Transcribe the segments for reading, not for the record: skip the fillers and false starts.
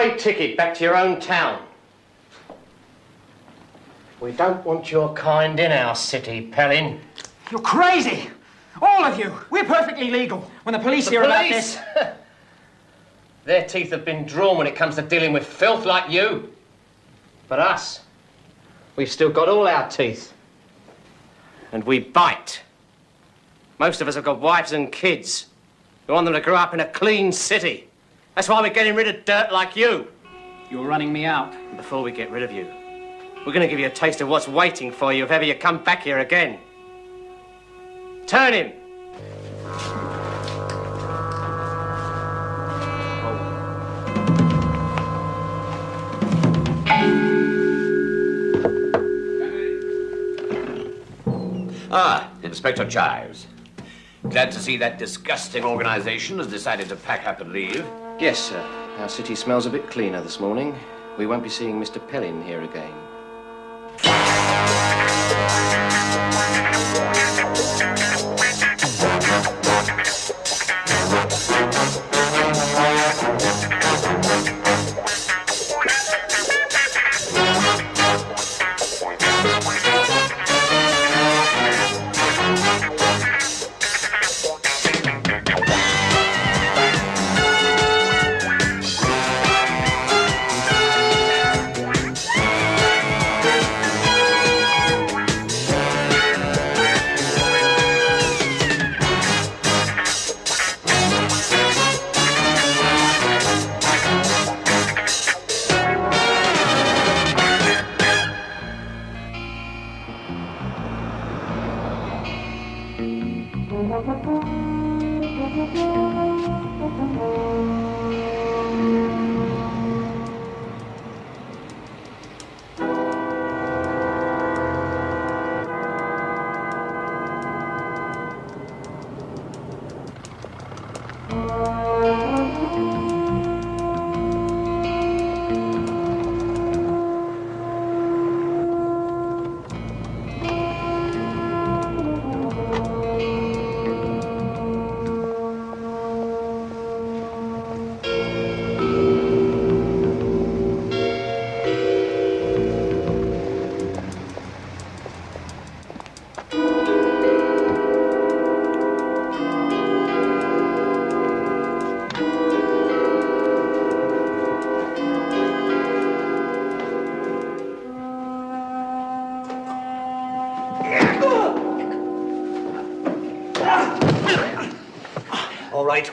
one-way ticket back to your own town. We don't want your kind in our city, Pellin. You're crazy! All of you! We're perfectly legal. When the police hear about this... Their teeth have been drawn when it comes to dealing with filth like you. But us, we've still got all our teeth. And we bite. Most of us have got wives and kids. We want them to grow up in a clean city. That's why we're getting rid of dirt like you. You're running me out. And before we get rid of you, we're going to give you a taste of what's waiting for you if ever you come back here again. Turn him. Ah, Inspector Chives. Glad to see that disgusting organization has decided to pack up and leave. Yes, sir. Our city smells a bit cleaner this morning. We won't be seeing Mr. Pellin here again.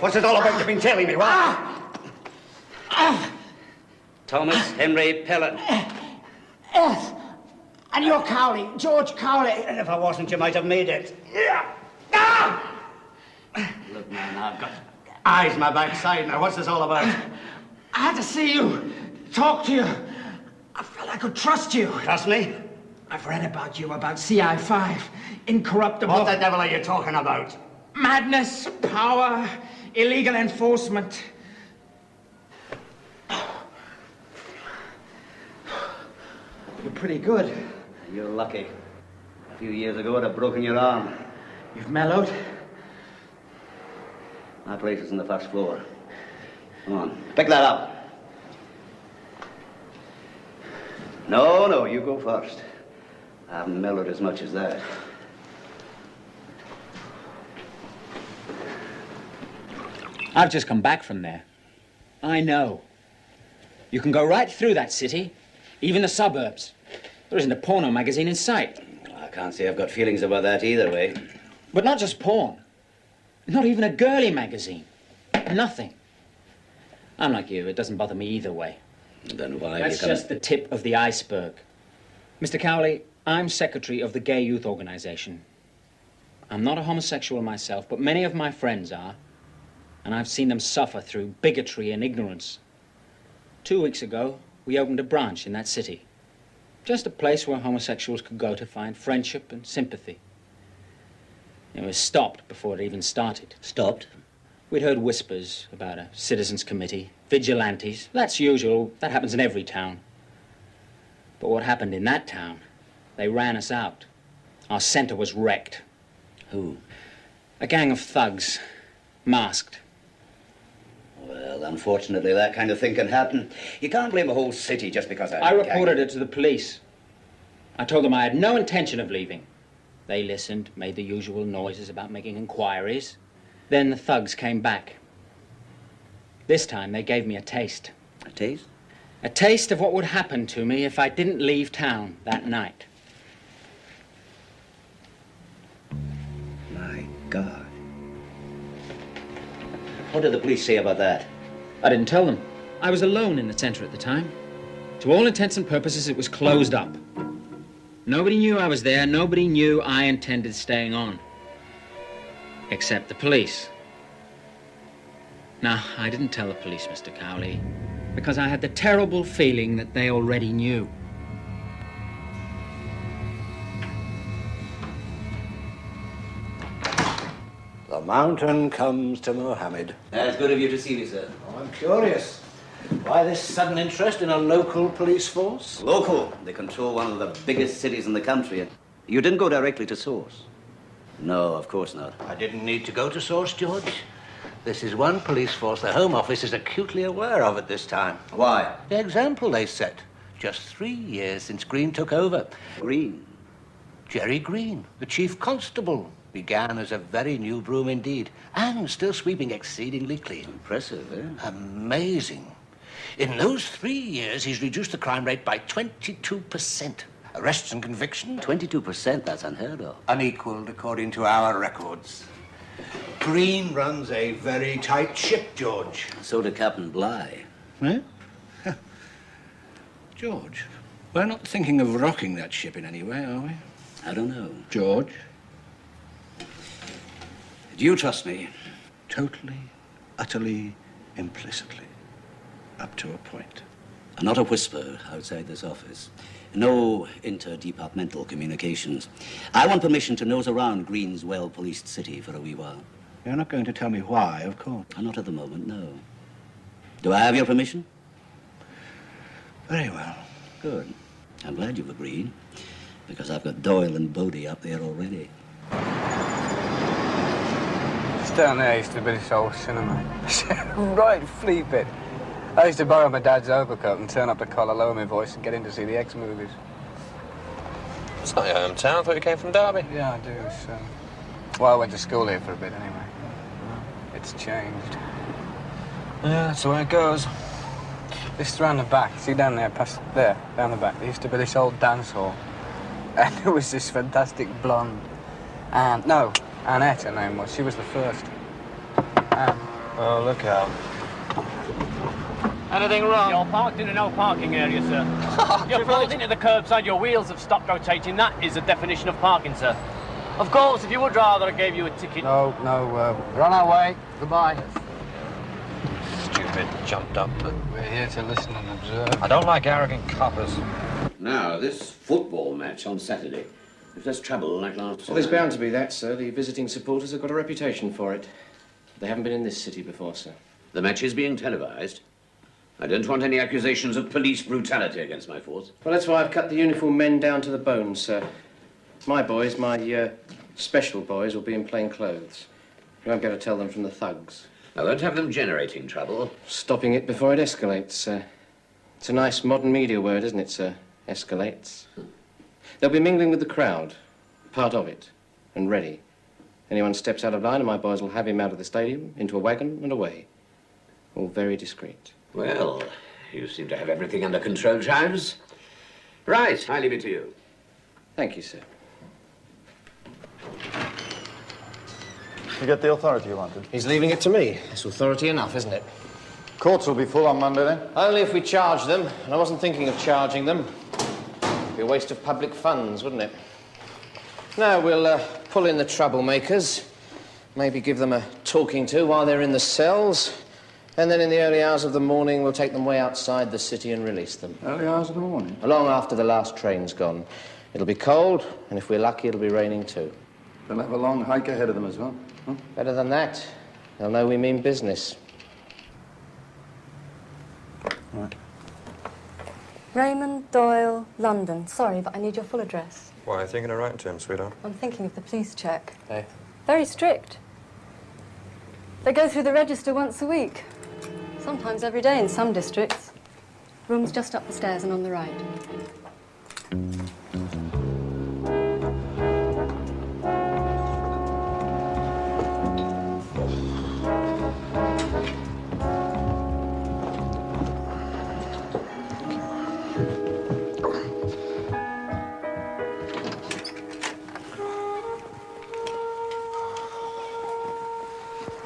What's it all about you've been telling me, what? Thomas Henry Pellin. Yes. And you're Cowley, George Cowley. And if I wasn't, you might have made it. Look, man, I've got eyes in my backside now. What's this all about? I had to see you, talk to you. I felt I could trust you. Trust me? I've read about you, about CI5, incorruptible. What the devil are you talking about? Madness, power, illegal enforcement. You're pretty good. You're lucky. A few years ago, I'd have broken your arm. You've mellowed. My place is on the first floor. Come on, pick that up. No, you go first. I haven't mellowed as much as that. I've just come back from there. I know. You can go right through that city, even the suburbs. There isn't a porno magazine in sight. I can't say I've got feelings about that either way. But not just porn. Not even a girly magazine. Nothing. I'm like you. It doesn't bother me either way. Then why That's just the tip of the iceberg. Mr. Cowley, I'm secretary of the Gay Youth Organization. I'm not a homosexual myself, but many of my friends are. And I've seen them suffer through bigotry and ignorance. 2 weeks ago, we opened a branch in that city. Just a place where homosexuals could go to find friendship and sympathy. It was stopped before it even started. Stopped? We'd heard whispers about a citizens' committee, vigilantes. That's usual. That happens in every town. But what happened in that town, they ran us out. Our center was wrecked. Who? A gang of thugs, masked. Well, Well, unfortunately, that kind of thing can happen. You can't blame a whole city just because I reported it to the police. I told them I had no intention of leaving. They listened, made the usual noises about making inquiries. Then the thugs came back. This time, they gave me a taste. A taste? A taste of what would happen to me if I didn't leave town that night. My God. What did the police say about that? I didn't tell them. I was alone in the center at the time. To all intents and purposes, it was closed up. Nobody knew I was there. Nobody knew I intended staying on. Except the police. Now, I didn't tell the police, Mr. Cowley, because I had the terrible feeling that they already knew. The mountain comes to Mohammed. That's good of you to see me, sir. Oh, I'm curious. Why this sudden interest in a local police force? Local. They control one of the biggest cities in the country. You didn't go directly to source? No, of course not. I didn't need to go to source, George. This is one police force the Home Office is acutely aware of at this time. Why? The example they set. Just 3 years since Green took over. Green. Jerry Green, the chief constable, began as a very new broom indeed, and still sweeping exceedingly clean. Impressive, eh? Amazing. In those 3 years, he's reduced the crime rate by 22%. Arrests and convictions? 22%, that's unheard of. Unequaled according to our records. Green runs a very tight ship, George. So did Captain Bligh. Eh? George, we're not thinking of rocking that ship in any way, are we? I don't know. George? Do you trust me? Totally, utterly, implicitly. Up to a point. Not a whisper outside this office. No interdepartmental communications. I want permission to nose around Green's well-policed city for a wee while. You're not going to tell me why, of course. Not at the moment, no. Do I have your permission? Very well. Good. I'm glad you've agreed, because I've got Doyle and Bodie up there already. Just down there used to be this old cinema. Right flea pit. I used to borrow my dad's overcoat and turn up the collar, lower my voice, and get in to see the X movies. It's not your hometown. I thought you came from Derby. Yeah, I do. It's, well, I went to school here for a bit anyway. It's changed. Yeah, that's the way it goes. Just round the back, see down there, past there, down the back, there used to be this old dance hall. And there was this fantastic blonde. No, Annette, her name was. She was the first. Oh, look out. Anything wrong? You're parked in a no parking area, sir. You're pulled into the curbside, your wheels have stopped rotating. That is the definition of parking, sir. Of course, if you would rather, I gave you a ticket. No, we're on our way. Goodbye. Stupid, jumped up, but... We're here to listen and observe. I don't like arrogant coppers. Now, this football match on Saturday. If there's trouble like last time... Well, there's bound to be that, sir. The visiting supporters have got a reputation for it. They haven't been in this city before, sir. The match is being televised. I don't want any accusations of police brutality against my force. Well, that's why I've cut the uniform men down to the bone, sir. My boys, my special boys, will be in plain clothes. You won't be able to tell them from the thugs. I won't have them generating trouble. Stopping it before it escalates, sir. It's a nice modern media word, isn't it, sir? Escalates. They'll be mingling with the crowd, part of it, and ready. Anyone steps out of line and my boys will have him out of the stadium, into a wagon and away. All very discreet. Well, you seem to have everything under control, Chives. Right, I leave it to you. Thank you, sir. You get the authority you wanted? He's leaving it to me. It's authority enough, isn't it? Courts will be full on Monday, then? Only if we charge them, and I wasn't thinking of charging them. It'd be a waste of public funds, wouldn't it? No, we'll pull in the troublemakers, maybe give them a talking to while they're in the cells, and then in the early hours of the morning, we'll take them way outside the city and release them. Early hours of the morning? Long after the last train's gone. It'll be cold, and if we're lucky, it'll be raining too. They'll have a long hike ahead of them as well. Huh? Better than that. They'll know we mean business. Right. Raymond Doyle, London. Sorry, but I need your full address. Why, are you thinking of writing to him, sweetheart? I'm thinking of the police check. Hey. Very strict. They go through the register once a week. Sometimes every day in some districts. Room's just up the stairs and on the right.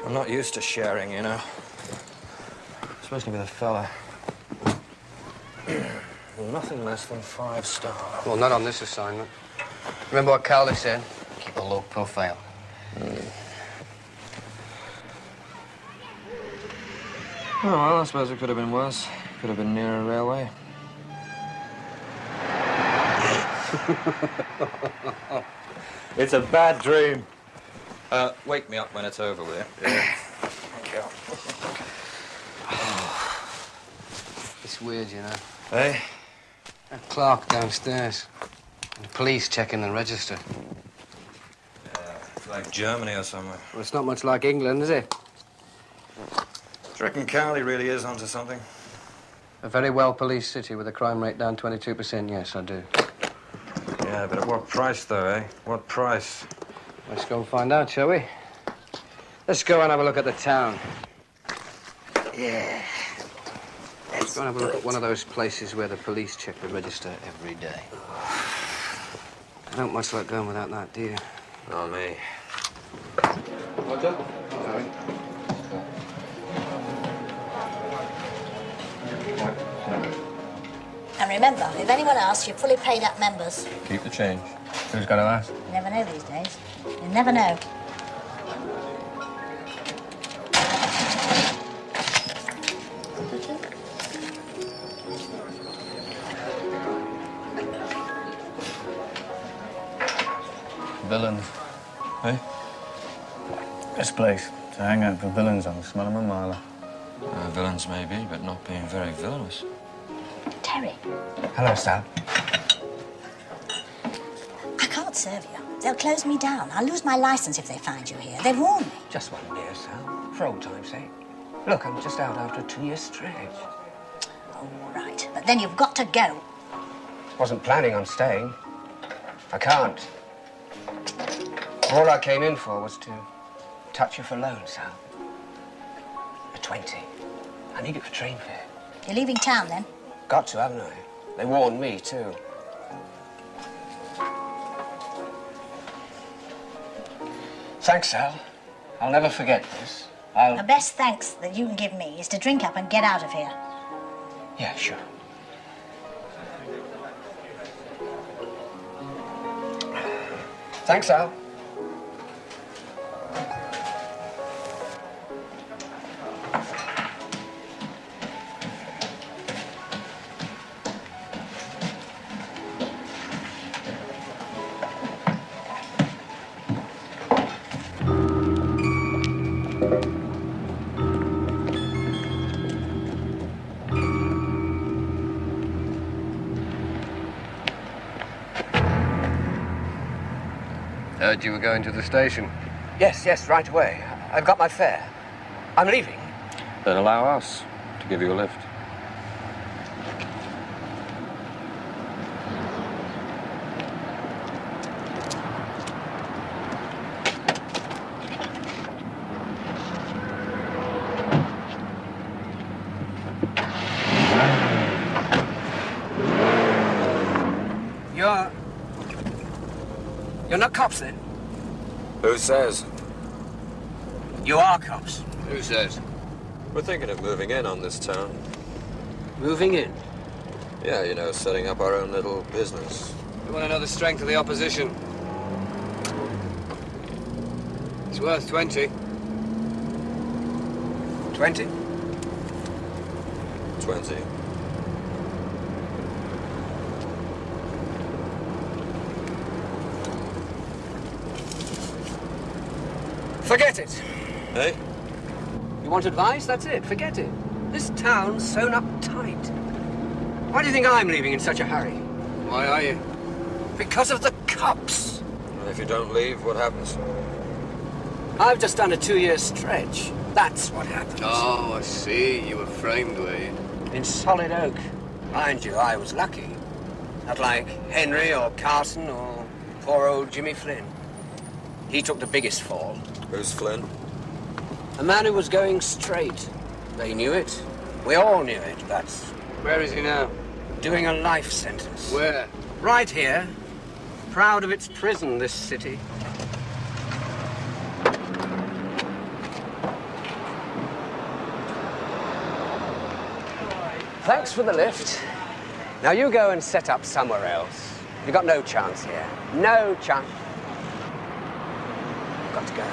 I'm not used to sharing, you know. Especially with a fella. Nothing less than 5-star. Well, not on this assignment. Remember what Cowley said? Keep a low profile. Oh, well, I suppose it could have been worse. Could have been near a railway. It's a bad dream. Wake me up when it's over, will you? Yeah. Thank you. It's weird, you know. Hey? That clerk downstairs. And the police checking the register. Yeah, it's like Germany or somewhere. Well, it's not much like England, is it? Do you reckon Cowley really is onto something? A very well-policed city with a crime rate down 22%, yes, I do. Yeah, but at what price, though, eh? What price? Let's go and find out, shall we? Let's go and have a look at the town. Yeah. Let's go and have a look at one of those places where the police check the register every day. I don't much like going without that, do you? Not me. What's up? Sorry. And remember, if anyone asks, you're fully paid up members. Keep the change. Who's going to ask? You never know these days. You never know. Villains. Eh? This place. To hang out for villains on. Smell 'em a mile. Villains, maybe, but not being very villainous. Terry, Hello, Sal. I can't serve you. They'll close me down. I'll lose my license if they find you here. They've warned me. Just one beer, Sal. For old time's sake. Look, I'm just out after a 2-year stretch. All right, but then you've got to go. Wasn't planning on staying. I can't. All I came in for was to touch you for loan, Sal. A 20. I need it for train fare. You're leaving town, then? Got to, haven't I? They warned me, too. Thanks, Sal. I'll never forget this. The best thanks that you can give me is to drink up and get out of here. Yeah, sure. Thanks, Al. Heard you were going to the station. Yes, right away. I've got my fare. I'm leaving. Then allow us to give you a lift. You're not cops, then? Who says? You are cops. Who says? We're thinking of moving in on this town. Moving in? Yeah, you know, setting up our own little business. You want to know the strength of the opposition? It's worth 20. 20? 20. Forget it. Hey? You want advice? That's it. Forget it. This town's sewn up tight. Why do you think I'm leaving in such a hurry? Why are you? Because of the cops. And if you don't leave, what happens? I've just done a 2-year stretch. That's what happened. Oh, I see. You were framed, were you? In solid oak. Mind you, I was lucky. Not like Henry or Carson or poor old Jimmy Flynn. He took the biggest fall. Who's Flynn? A man who was going straight. They knew it. We all knew it, but... Where is he now? Doing a life sentence. Where? Right here. Proud of its prison, this city. Thanks for the lift. Now you go and set up somewhere else. You've got no chance here. No chance. Got to go.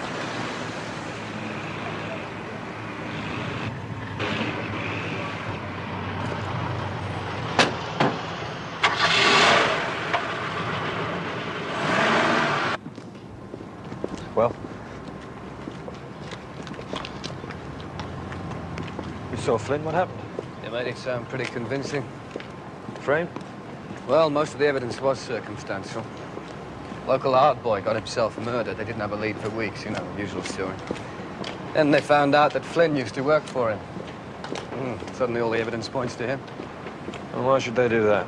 Well? You saw Flynn, what happened? You made it sound pretty convincing. Framed? Well, most of the evidence was circumstantial. Local art boy got himself murdered. They didn't have a lead for weeks, you know, usual story. Then they found out that Flynn used to work for him. Suddenly all the evidence points to him. And why should they do that?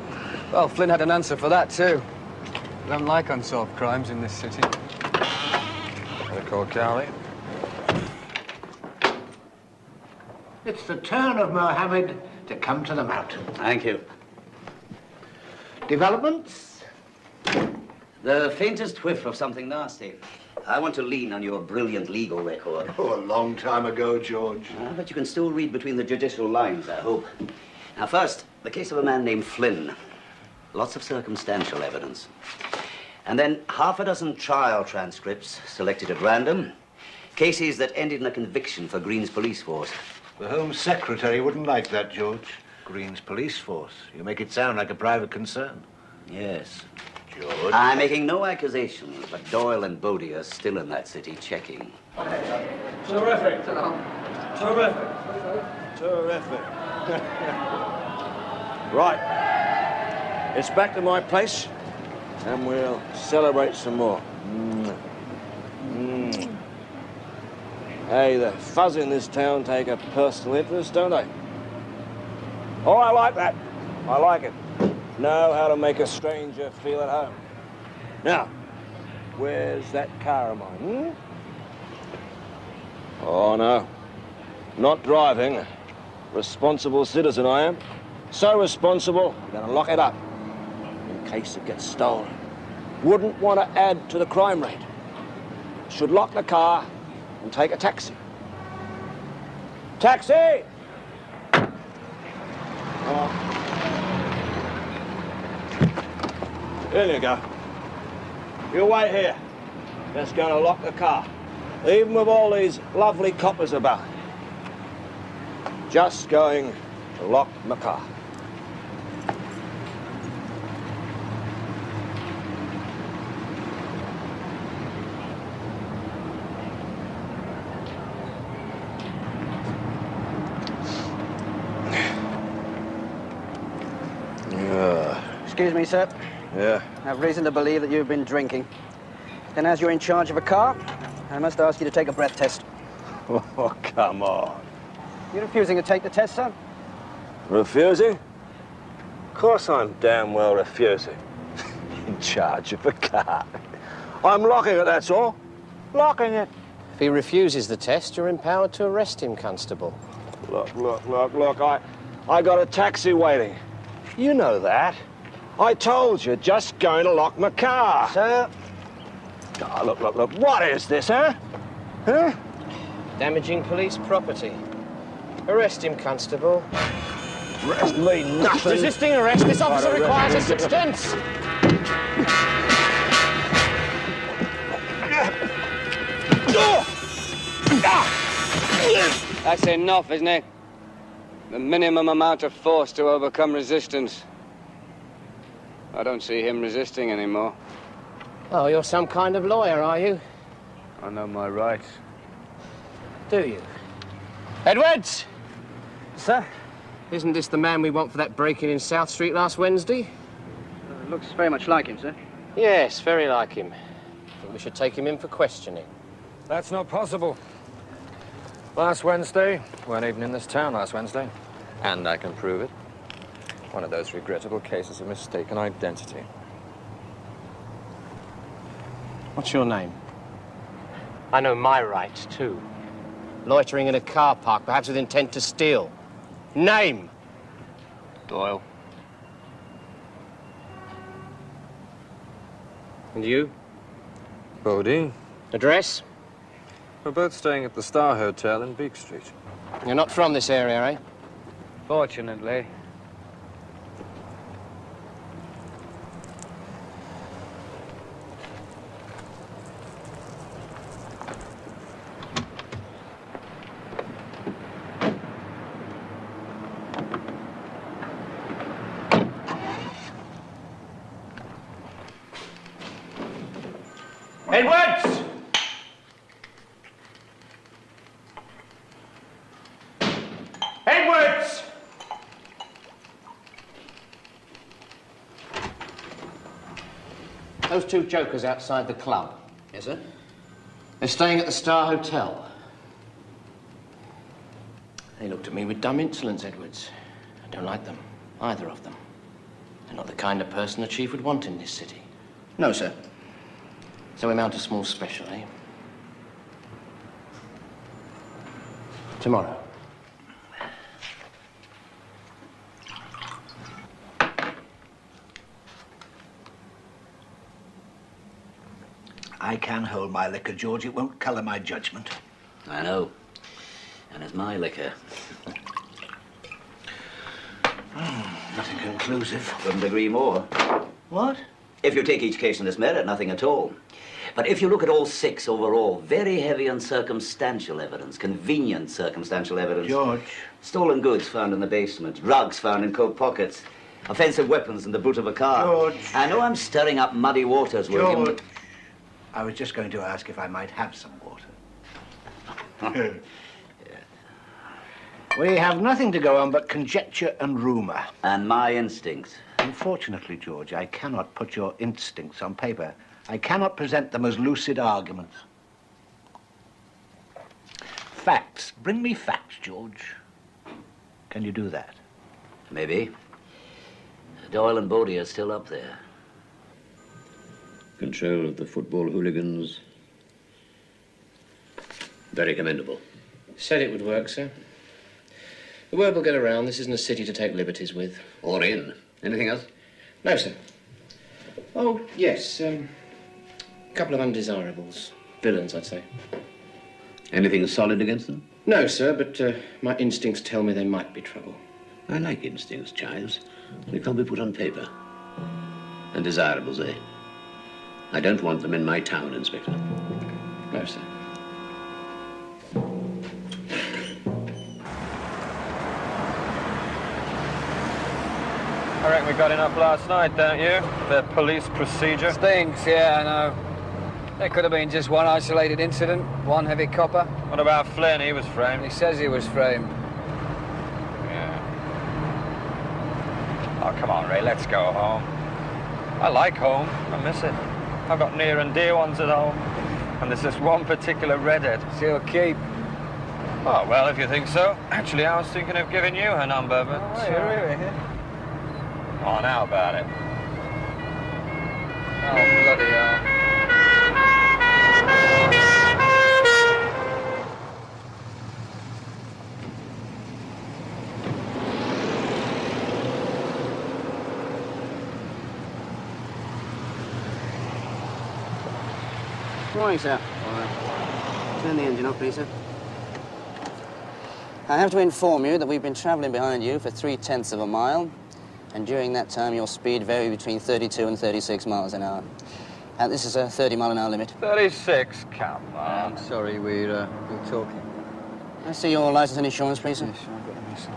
Well, Flynn had an answer for that, too. We don't like unsolved crimes in this city. They call Cowley. It's the turn of Mohammed to come to the mountain. Thank you. Developments? The faintest whiff of something nasty. I want to lean on your brilliant legal record. Oh, a long time ago, George. But you can still read between the judicial lines, I hope. Now, first, the case of a man named Flynn. Lots of circumstantial evidence. And then half a dozen trial transcripts selected at random. Cases that ended in a conviction for Green's police force. The Home Secretary wouldn't like that, George. Green's police force. You make it sound like a private concern. Yes. George. I'm making no accusations, but Doyle and Bodie are still in that city checking. Terrific. Terrific. Terrific. Right. It's back to my place, and we'll celebrate some more. Hey, the fuzz in this town take a personal interest, don't they? Oh, I like that. I like it. Know how to make a stranger feel at home. Now, where's that car of mine, Oh, no. Not driving. Responsible citizen I am. So responsible, I'm gonna lock it up in case it gets stolen. Wouldn't want to add to the crime rate. Should lock the car and take a taxi. Taxi! Here you go. You wait here. Just gonna lock the car. Even with all these lovely coppers about. Just going to lock my car. Excuse me, sir. Yeah. I have reason to believe that you've been drinking. And as you're in charge of a car, I must ask you to take a breath test. Oh, come on. You're refusing to take the test, sir? Refusing? Of course I'm damn well refusing. In charge of a car. I'm locking it, that's all. Locking it. If he refuses the test, you're empowered to arrest him, Constable. Look. I got a taxi waiting. You know that. I told you, just going to lock my car. Sir? Oh, look. What is this, huh? Huh? Damaging police property. Arrest him, Constable. Arrest me nothing. Resisting arrest. This officer requires assistance. That's enough, isn't it? The minimum amount of force to overcome resistance. I don't see him resisting anymore. Oh, you're some kind of lawyer, are you? I know my rights. Do you? Edwards! Sir? Isn't this the man we want for that break-in in South Street last Wednesday? Looks very much like him, sir. Yes, very like him. I think we should take him in for questioning. That's not possible. Last Wednesday. Weren't even in this town last Wednesday. And I can prove it. One of those regrettable cases of mistaken identity. What's your name? I know my rights, too. Loitering in a car park, perhaps with intent to steal. Name! Doyle. And you? Bodie. Address? We're both staying at the Star Hotel in Beak Street. You're not from this area, eh? Fortunately. Edwards! Edwards! Those two jokers outside the club. Yes, sir? They're staying at the Star Hotel. They looked at me with dumb insolence, Edwards. I don't like them, either of them. They're not the kind of person the chief would want in this city. No, sir. So we mount a small special, eh? Tomorrow. I can hold my liquor, George. It won't colour my judgment. I know. And it's my liquor. Nothing conclusive. Couldn't agree more. What? If you take each case on its merit, nothing at all. But if you look at all six overall, very heavy on circumstantial evidence, convenient circumstantial evidence. George. Stolen goods found in the basement, drugs found in coat pockets, offensive weapons in the boot of a car. George. I know I'm stirring up muddy waters, William, George. but... I was just going to ask if I might have some water. We have nothing to go on but conjecture and rumour. And my instincts. Unfortunately, George, I cannot put your instincts on paper. I cannot present them as lucid arguments. Facts. Bring me facts, George. Can you do that? Maybe. Doyle and Bodie are still up there. Control of the football hooligans. Very commendable. Said it would work, sir. The word will get around. This isn't a city to take liberties with. Or in. Anything else? No, sir. Oh, yes. A couple of undesirables. Villains, I'd say. Anything solid against them? No, sir, but my instincts tell me they might be trouble. I like instincts, Chives. They can't be put on paper. And desirables, eh? I don't want them in my town, Inspector. No, sir. I reckon we got enough last night, don't you? The police procedure. Stinks, yeah, I know. There could have been just one isolated incident, one heavy copper. What about Flynn? He was framed. He says he was framed. Yeah. Oh, come on, Ray, let's go home. I like home. I miss it. I've got near and dear ones at home. And there's this one particular redhead. She'll keep. Oh, well, if you think so. Actually, I was thinking of giving you her number, but... Oh, really? Oh, now about it. Oh, bloody hell. Good morning, sir. Turn the engine up, please, sir. I have to inform you that we've been travelling behind you for 3/10 of a mile, and during that time your speed varied between 32 and 36 miles an hour. This is a 30-mile-an-hour limit. 36? Come on. I'm sorry, we're talking. I see your license and insurance, please, sir. Yes, sure, I've got them inside.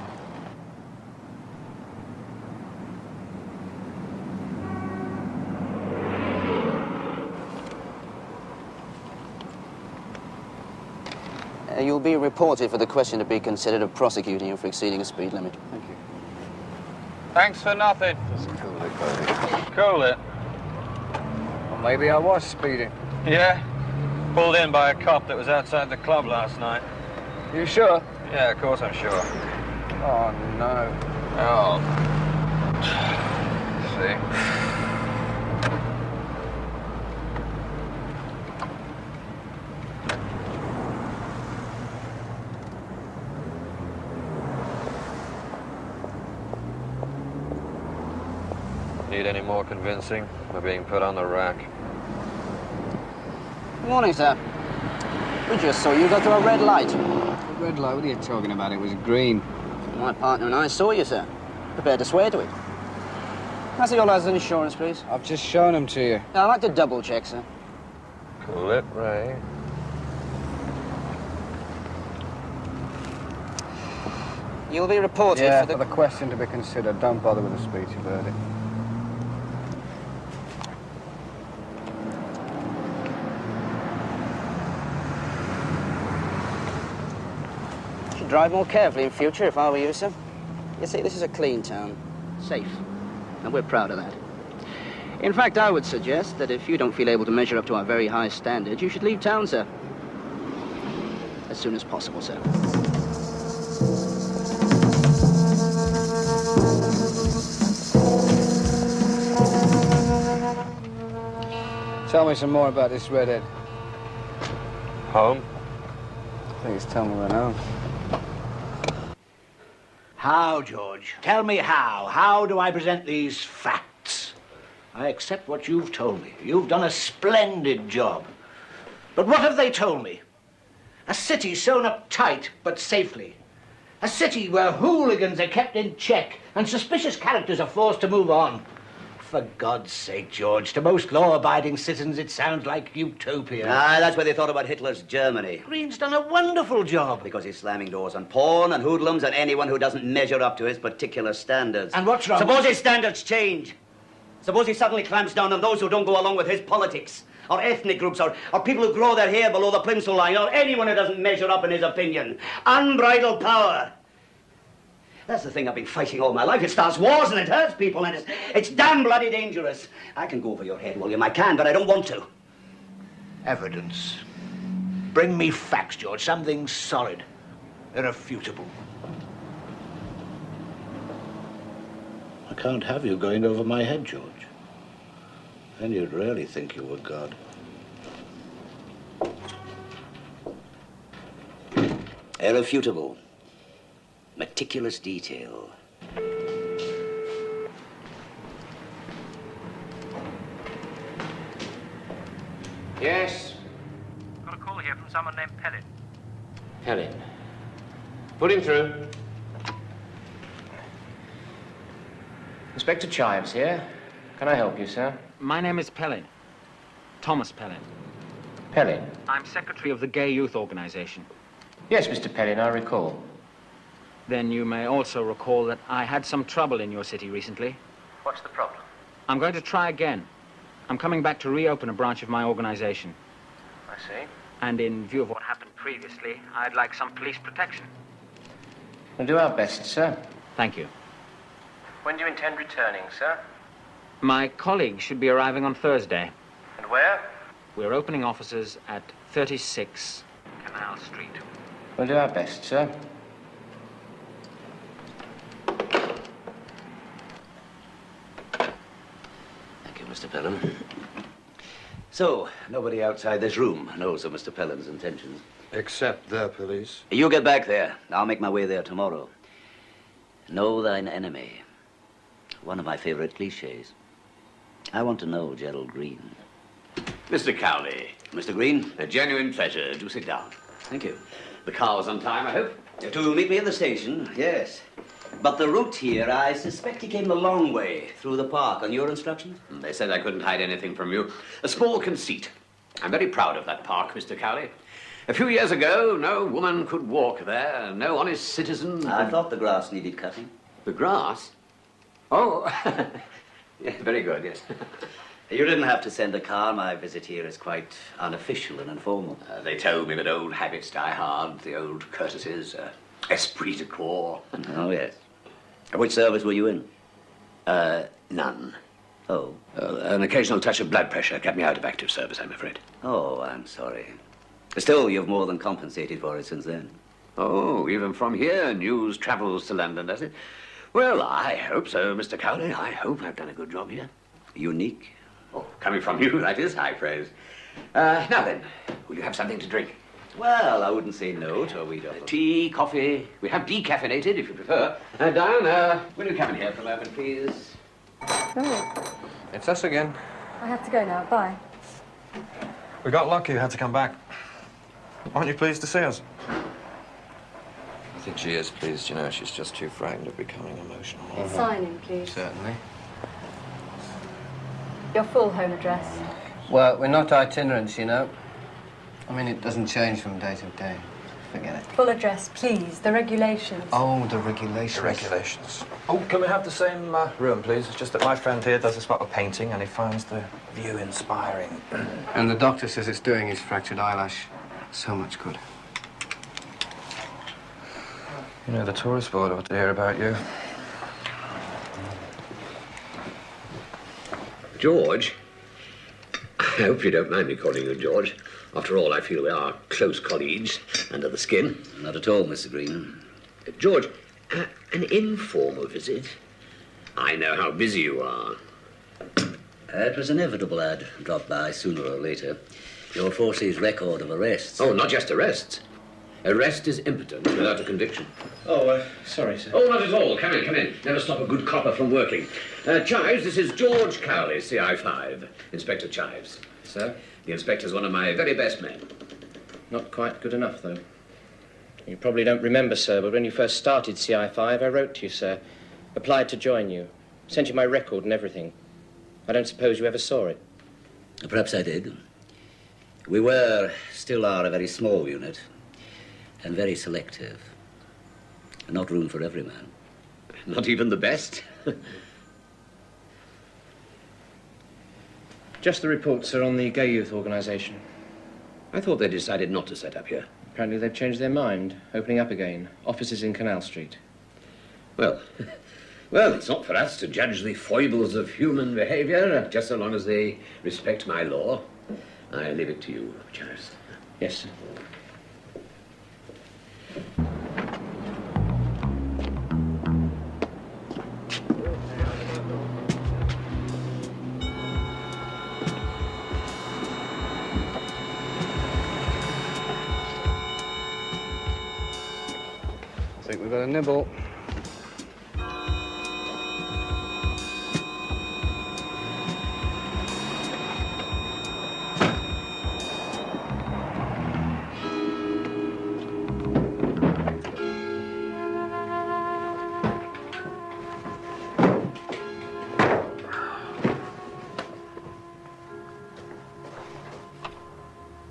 You'll be reported for the question to be considered of prosecuting you for exceeding a speed limit. Thank you. Thanks for nothing. Just cool it, Bodie. Cool it. Well, maybe I was speeding. Yeah? Pulled in by a cop that was outside the club last night. You sure? Yeah, of course I'm sure. Oh, no. Oh. See? Need any more convincing? We're being put on the rack. Good morning, sir. We just saw you go through a red light. Red light? What are you talking about? It was green. My partner and I saw you, sir. Prepared to swear to it. Can I see your license insurance, please? I've just shown them to you. I'd like to double check, sir. Clip, Ray. You'll be reported Yeah, for the question to be considered. Don't bother with the speech, you've heard it. Should drive more carefully in future if I were you, sir. You see, this is a clean town. Safe. And we're proud of that. In fact, I would suggest that if you don't feel able to measure up to our very high standards, you should leave town, sir. As soon as possible, sir. Tell me some more about this redhead. Home? I think it's telling me we're home. How, George? Tell me how. How do I present these facts? I accept what you've told me. You've done a splendid job. But what have they told me? A city sewn up tight, but safely. A city where hooligans are kept in check and suspicious characters are forced to move on. For God's sake, George, to most law-abiding citizens, it sounds like utopia. Ah, that's what they thought about Hitler's Germany. Green's done a wonderful job. Because he's slamming doors on porn and hoodlums and anyone who doesn't measure up to his particular standards. And what's wrong? Suppose his standards change. Suppose he suddenly clamps down on those who don't go along with his politics, or ethnic groups, or people who grow their hair below the plimsoll line, or anyone who doesn't measure up in his opinion. Unbridled power. That's the thing I've been fighting all my life. It starts wars and it hurts people and it's damn bloody dangerous. I can go for your head, William. I can, but I don't want to. Evidence. Bring me facts, George. Something solid. Irrefutable. I can't have you going over my head, George. Then you'd really think you were God. Irrefutable. Meticulous detail. Yes? Got a call here from someone named Pellin. Helen. Put him through. Inspector Chives here. Can I help you, sir? My name is Pellin. Thomas Pellin. Pellin? I'm secretary of the Gay Youth Organization. Yes, Mr. Pellin, I recall. Then you may also recall that I had some trouble in your city recently. What's the problem? I'm going to try again. I'm coming back to reopen a branch of my organization. I see. And in view of what happened previously, I'd like some police protection. We'll do our best, sir. Thank you. When do you intend returning, sir? My colleague should be arriving on Thursday. And where? We're opening offices at 36 Canal Street. We'll do our best, sir. Thank you, Mr. Pelham. So, nobody outside this room knows of Mr. Pelham's intentions. Except the police. You get back there. I'll make my way there tomorrow. Know thine enemy. One of my favorite cliches. I want to know Gerald Green. Mr. Cowley. Mr. Green? A genuine pleasure. Do sit down. Thank you. The car's on time, I hope? To meet me at the station, yes. But the route here, I suspect he came the long way through the park on your instructions? They said I couldn't hide anything from you. A small conceit. I'm very proud of that park, Mr. Cowley. A few years ago, no woman could walk there, no honest citizen. I thought the grass needed cutting. The grass? Oh, yeah, very good, yes. You didn't have to send a car. My visit here is quite unofficial and informal. They told me that old habits die hard, the old courtesies, esprit de corps. Oh, yes. Which service were you in? None. Oh? An occasional touch of blood pressure kept me out of active service, I'm afraid. Oh, I'm sorry. Still, you've more than compensated for it since then. Oh, even from here, news travels to London, does it? Well, I hope so, Mr. Cowley. I hope I've done a good job here. Unique. Oh, coming from you, that is high praise. Now then, will you have something to drink? Well, I wouldn't say no to a wee drop of Tea, coffee. We have decaffeinated, if you prefer. Diane, will you come in here for a moment, please? Oh, It's us again. I have to go now. Bye. We got lucky, you had to come back. Aren't you pleased to see us? I think she is pleased, you know. She's just too frightened of becoming emotional. Sign in, please. Certainly. Your full home address. Well, we're not itinerants, you know. I mean, it doesn't change from day to day. Forget it. Full address, please. The regulations. Oh, the regulations. The regulations. Oh, can we have the same room, please? It's just that my friend here does a spot of painting and he finds the view inspiring. And the doctor says it's doing his fractured eyelash so much good. You know, the tourist board ought to hear about you. George, I hope you don't mind me calling you George. After all, I feel we are close colleagues, under the skin. Not at all, Mr. Green. George, an informal visit. I know how busy you are. It was inevitable I'd drop by sooner or later. Your force's record of arrests. Oh, not just arrests. Arrest is impotent without a conviction. Oh, sorry, sir. Oh, not at all. Come in, come in. Never stop a good copper from working. Chives, this is George Cowley, CI5. Inspector Chives. Sir? The inspector's one of my very best men. Not quite good enough, though. You probably don't remember, sir, but when you first started CI5, I wrote to you, sir. Applied to join you. Sent you my record and everything. I don't suppose you ever saw it. Perhaps I did. We were, still are, a very small unit. And very selective. Not room for every man. Not even the best? Just the reports, sir, on the Gay Youth Organisation. I thought they decided not to set up here. Apparently they've changed their mind, opening up again. Offices in Canal Street. Well, it's not for us to judge the foibles of human behaviour, just so long as they respect my law. I leave it to you, Chives. Yes, sir. I think we've got a nibble.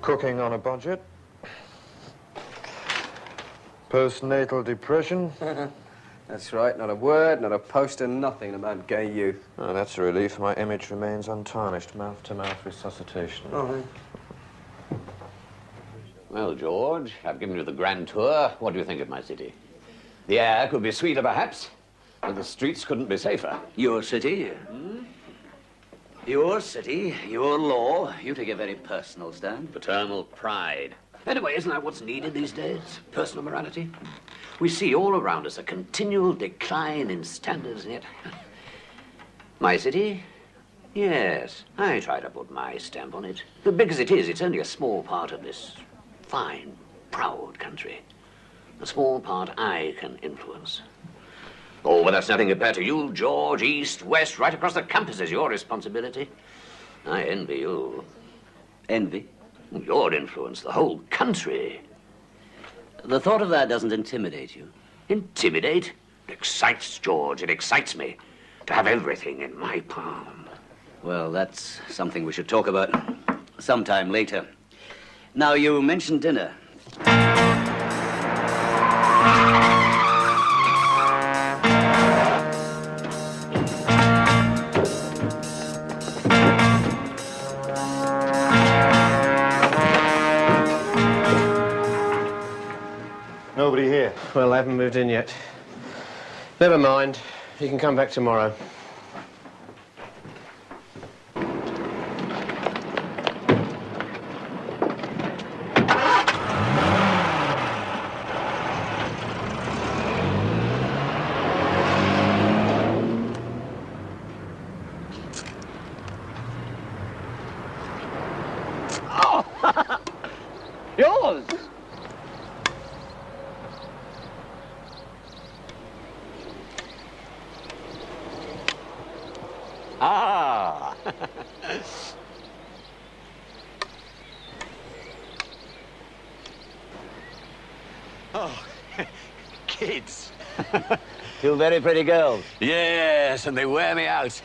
Cooking on a budget. Postnatal depression. That's right, not a word, not a poster, nothing about gay youth. Oh, that's a relief. My image remains untarnished. Mouth-to-mouth resuscitation. Oh, Well, George, I've given you the grand tour. What do you think of my city? The air could be sweeter, perhaps, but the streets couldn't be safer. Your city? Your city, your law. You take a very personal stand. Paternal pride. Anyway, isn't that what's needed these days? Personal morality? We see all around us a continual decline in standards, and yet... My city? Yes, I try to put my stamp on it. But big as it is, it's only a small part of this fine, proud country. A small part I can influence. Oh, but that's nothing compared to you, George. East, west, right across the compass is your responsibility. I envy you. Envy? Your influence, the whole country. The thought of that doesn't intimidate you. Intimidate? It excites, George. It excites me to have everything in my palm. Well, that's something we should talk about sometime later. Now, you mentioned dinner. Nobody here. Well, they haven't moved in yet. Never mind. You can come back tomorrow. was. Ah. Oh, kids. Two very pretty girls. Yes, and they wear me out.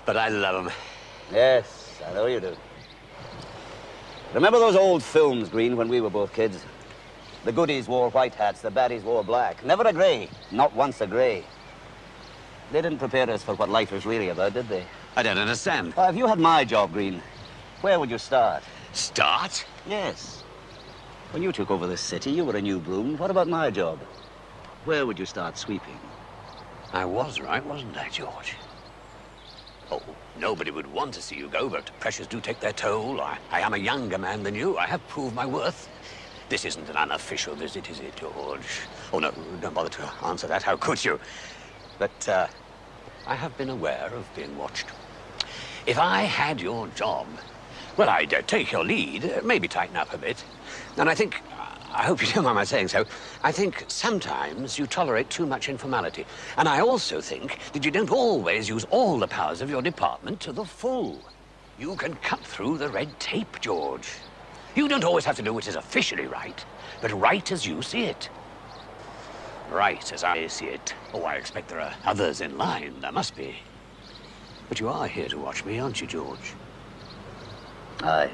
But I love them. Yes, I know you do. Remember those old films, Green, when we were both kids? The goodies wore white hats, the baddies wore black. Never a grey. Not once a grey. They didn't prepare us for what life was really about, did they? I don't understand. If you had my job, Green, where would you start? Start? Yes. When you took over this city, you were a new broom. What about my job? Where would you start sweeping? I was right, wasn't I, George? Oh, nobody would want to see you go, but pressures do take their toll. I am a younger man than you. I have proved my worth. This isn't an unofficial visit, is it, George? Oh, no, don't bother to answer that. How could you? But, I have been aware of being watched. If I had your job, well, I'd take your lead, maybe tighten up a bit. And I think, I hope you don't mind my saying so, I think sometimes you tolerate too much informality. And I also think that you don't always use all the powers of your department to the full. You can cut through the red tape, George. You don't always have to do what is officially right, but right as you see it. Right as I see it. Oh, I expect there are others in line. There must be. But you are here to watch me, aren't you, George? Aye.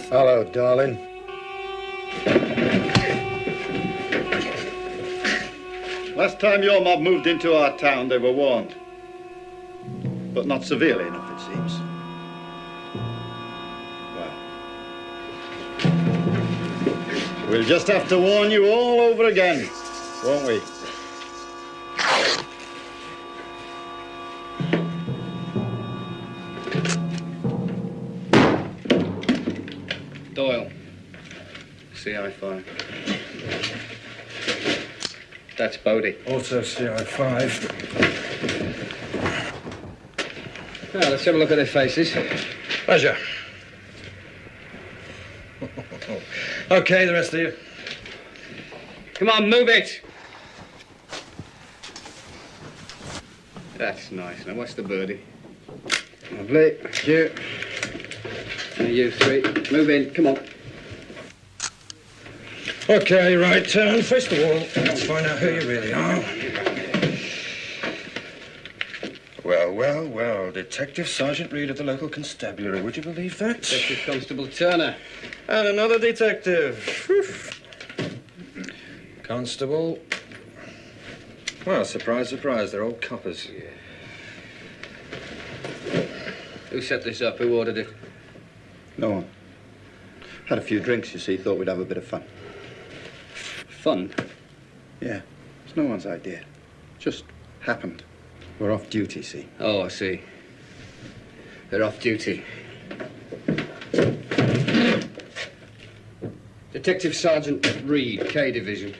Hello, darling. Last time your mob moved into our town, they were warned. But not severely enough, it seems. Well, we'll just have to warn you all over again, won't we? Doyle. CI5. That's Bodie. Also CI5. Well, let's have a look at their faces. Pleasure. Okay, the rest of you. Come on, move it! That's nice. Now, what's the birdie? Lovely. Thank you. Now, you three. Move in. Come on. Okay, right turn, face the wall. Let's find out who you really are. Well, well, well. Detective Sergeant Reed of the local constabulary. Would you believe that? Detective Constable Turner. And another detective. Constable. Well, surprise, surprise. They're all coppers. Yeah. Who set this up? Who ordered it? No one. Had a few drinks, you see. Thought we'd have a bit of fun. Fun? Yeah. It's no one's idea. Just happened. We're off duty, see. Oh, I see. They're off duty. Detective Sergeant Reed, K Division.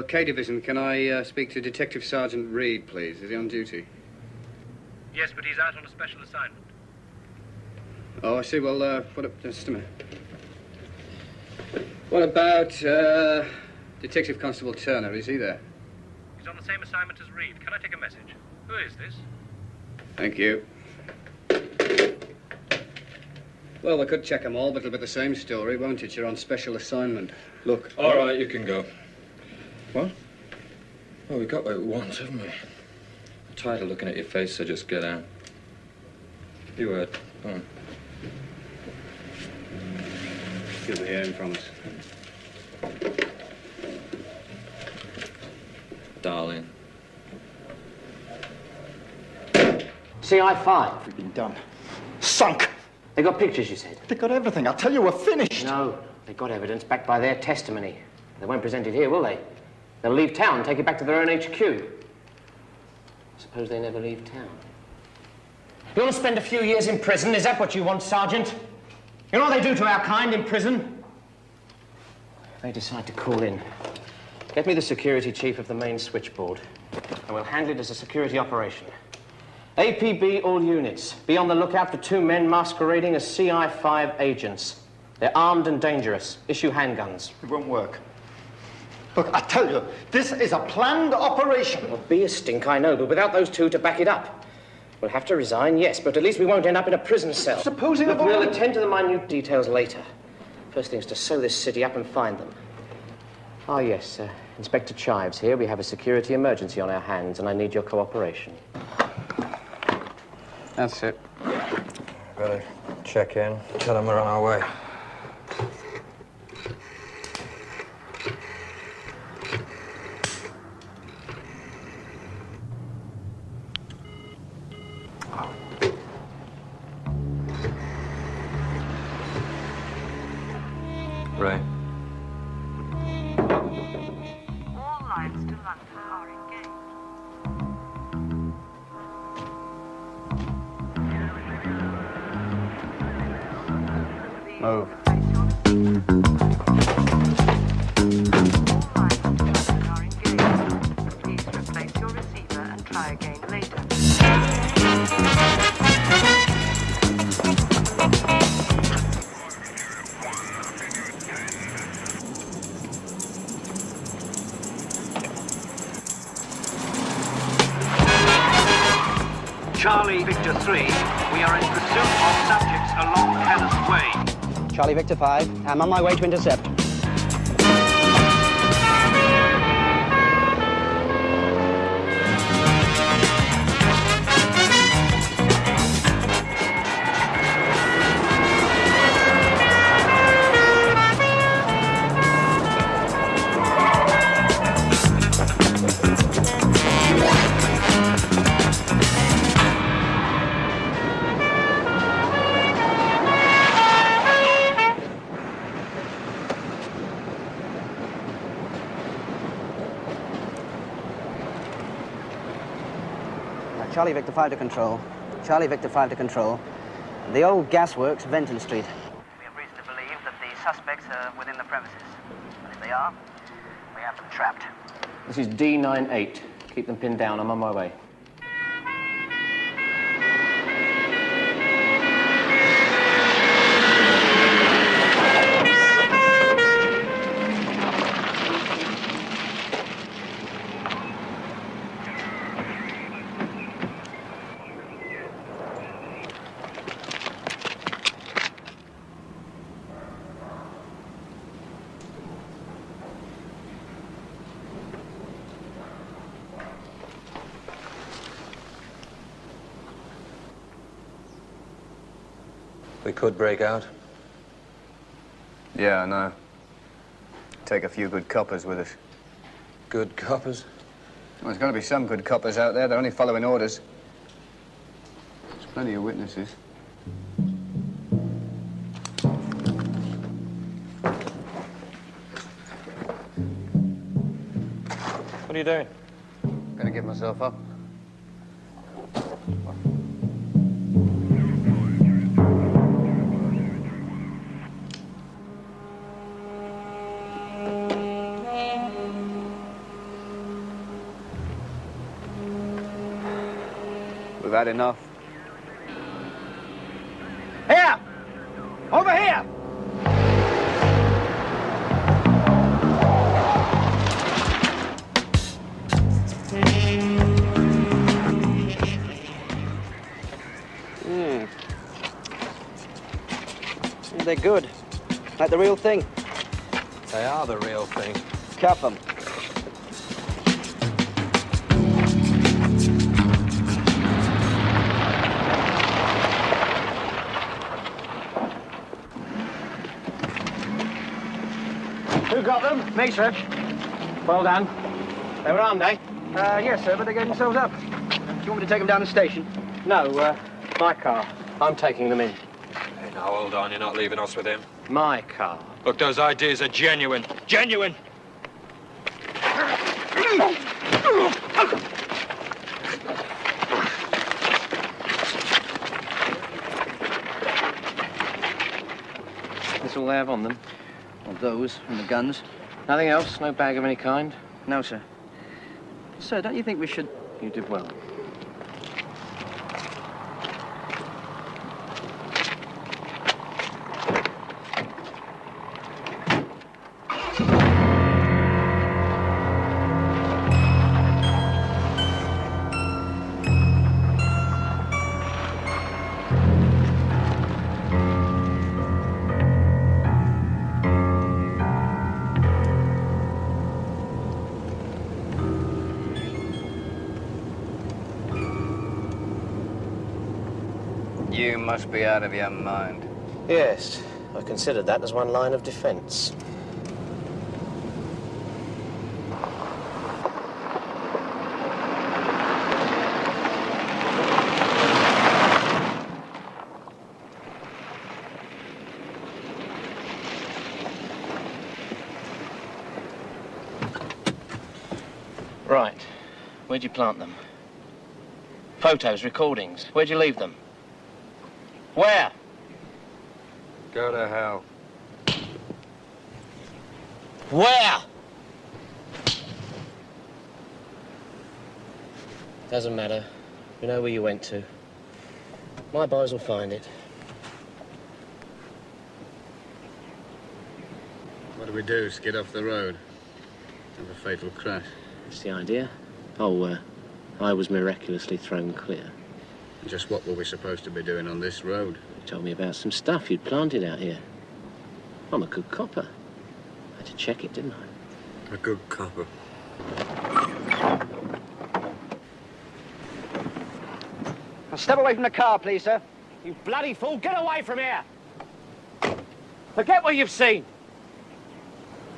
K Division, can I speak to Detective Sergeant Reed, please? Is he on duty? Yes, but he's out on a special assignment. Oh, I see. Well, just a minute. What about, Detective Constable Turner? Is he there? He's on the same assignment as Reed. Can I take a message? Who is this? Thank you. Well, we could check them all, but it'll be the same story, won't it? You're on special assignment. Look. All right, you can go. What? Well, we got what we want, haven't we? I'm tired of looking at your face, so just get out. You heard. Go on. You'll be hearing from us. Darling. CI5. We've been done. Sunk. They got pictures, you said? They got everything. I tell you, we're finished. No, they got evidence backed by their testimony. They won't present it here, will they? They'll leave town and take it back to their own HQ. Suppose they never leave town. You want to spend a few years in prison? Is that what you want, Sergeant? You know what they do to our kind in prison? They decide to call in. Get me the security chief of the main switchboard, and we'll handle it as a security operation. APB, all units. Be on the lookout for 2 men masquerading as CI5 agents. They're armed and dangerous. Issue handguns. It won't work. Look, I tell you, this is a planned operation. Well, be a stink, I know, but without those 2 to back it up. We'll have to resign, yes, but at least we won't end up in a prison cell. Supposing Look, we'll attend to the minute details later. First thing is to sew this city up and find them. Ah, yes, Inspector Chives here. We have a security emergency on our hands, and I need your cooperation. That's it. Better check in. Tell them we're on our way. Ray. All lines to London are engaged. Move. Please replace your receiver and try again later. Charlie Victor 3, we are in pursuit of subjects along Hannah's Way. Charlie Victor 5, I'm on my way to intercept. Charlie Victor 5 to control. Charlie Victor 5 to control. The old gasworks, Venton Street. We have reason to believe that the suspects are within the premises. And if they are, we have them trapped. This is D98. Keep them pinned down. I'm on my way. We could break out. Yeah, I know. Take a few good coppers with us. Good coppers? Well, there's got to be some good coppers out there. They're only following orders. There's plenty of witnesses. What are you doing? Gonna give myself up. We've had enough. Here! Over here! They're good. Like the real thing. They are the real thing. Cuff them. Who got them? Me, sir. Well done. They were armed, eh? Yes, sir, but they gave themselves up. Do you want me to take them down the station? No, my car. I'm taking them in. Hey, now, hold on. You're not leaving us with him. My car. Look, those ideas are genuine. Genuine! That's all they have on them? Well, those and the guns. Nothing else? No bag of any kind? No, sir. Sir, don't you think we should... You did well. You must be out of your mind. Yes, I considered that as one line of defence. Right. Where'd you plant them? Photos, recordings. Where'd you leave them? Where? Go to hell. Where? Doesn't matter. We know where you went to. My boys will find it. What do we do? Skid off the road? Have a fatal crash? That's the idea. Oh, I was miraculously thrown clear. Just what were we supposed to be doing on this road? You told me about some stuff you'd planted out here. I'm a good copper. I had to check it, didn't I? A good copper. Now step away from the car, please, sir. You bloody fool, get away from here! Forget what you've seen.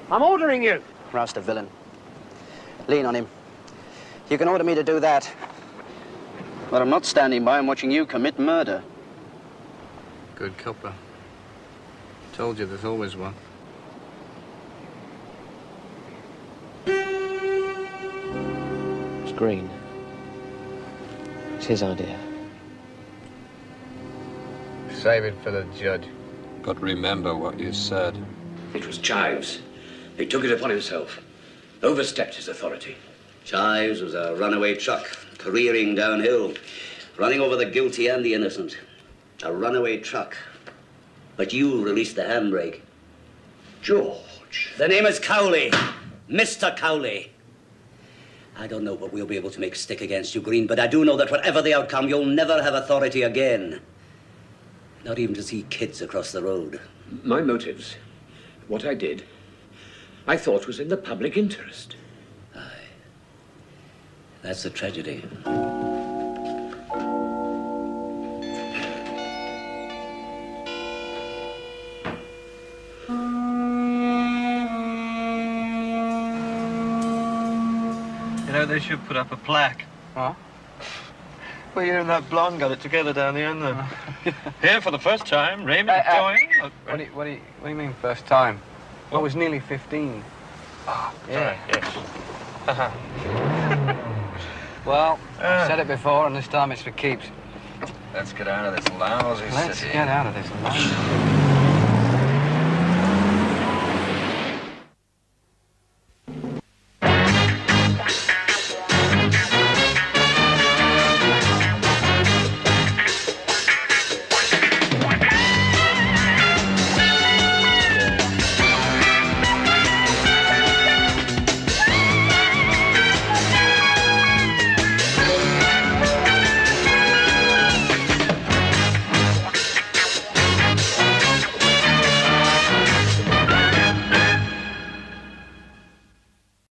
I'm ordering you. Roust the villain. Lean on him. You can order me to do that. But I'm not standing by and watching you commit murder. Good copper. Told you there's always one. It's Green. It's his idea. Save it for the judge. But remember what you said. It was Chives. He took it upon himself. Overstepped his authority. Chives was a runaway truck, careering downhill, running over the guilty and the innocent. A runaway truck. But you released the handbrake. George. The name is Cowley. Mr. Cowley. I don't know what we'll be able to make stick against you, Green, but I do know that whatever the outcome, you'll never have authority again. Not even to see kids across the road. My motives, what I did, I thought was in the public interest. Aye. That's the tragedy. You know, they should put up a plaque. Huh? Well, you and that blonde got it together down the end there. Here for the first time, Raymond Doyle. What do you mean first time? I was nearly 15. Oh, yeah. Sorry, yes. Well, I've said it before, and this time it's for keeps. Let's get out of this lousy Let's city. get out of this lousy